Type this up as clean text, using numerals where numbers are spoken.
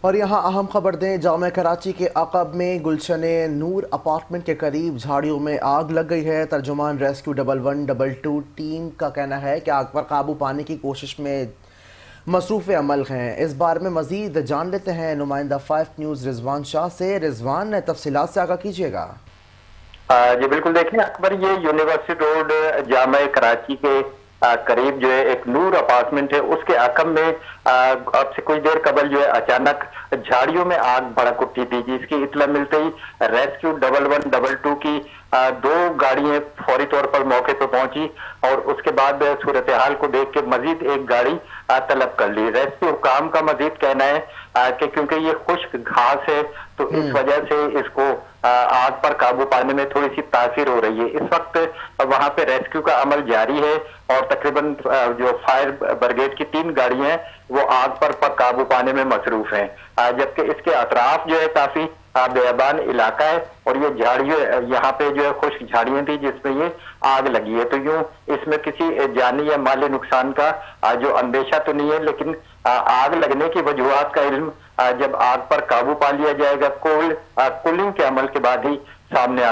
اور یہاں اہم خبر دیں، جامعہ کراچی کے عقب میں گلشن نور اپارٹمنٹ کے قریب جھاڑیوں میں آگ لگ گئی ہے۔ ترجمان ریسکیو 1112 ٹیم کا کہنا ہے کہ آگ پر قابو پانے کی کوشش میں مصروف عمل ہیں۔ اس بارے میں مزید جان لیتے ہیں نمائندہ 5 نیوز رضوان شاہ سے۔ رضوان، تفصیلات سے آگاہ کیجیے گا۔ جی بالکل، دیکھیں اکبر، یہ یونیورسٹی روڈ جامعہ کراچی کے قریب جو ہے ایک نور اپارٹمنٹ ہے، اس کے عقب میں اب سے کچھ دیر قبل جو ہے اچانک جھاڑیوں میں آگ بھڑک اٹھی تھی، جس کی اطلاع ملتے ہی ریسکیو 1112 کی دو گاڑیاں فوری طور پر موقع پہ پہنچی اور اس کے بعد صورتحال کو دیکھ کے مزید ایک گاڑی طلب کر لی۔ ریسکیو حکام کا مزید کہنا ہے کہ کیونکہ یہ خشک گھاس ہے تو اس وجہ سے اس کو آگ پر قابو پانے میں تھوڑی سی تاثیر ہو رہی ہے۔ اس وقت وہاں پہ ریسکیو کا عمل جاری ہے اور تقریباً جو فائر بریگیڈ کی 3 گاڑیاں ہیں وہ آگ پر قابو پانے میں مصروف ہیں، جبکہ اس کے اطراف جو ہے کافی بیابان علاقہ ہے اور یہ جھاڑیاں یہاں پہ جو ہے خشک جھاڑیاں تھی جس میں یہ آگ لگی ہے۔ تو یوں اس میں کسی جانی یا مالی نقصان کا جو اندیشہ تو نہیں ہے، لیکن آگ لگنے کی وجوہات کا علم جب آگ پر قابو پا لیا جائے گا کولنگ کے عمل کے بعد ہی سامنے آ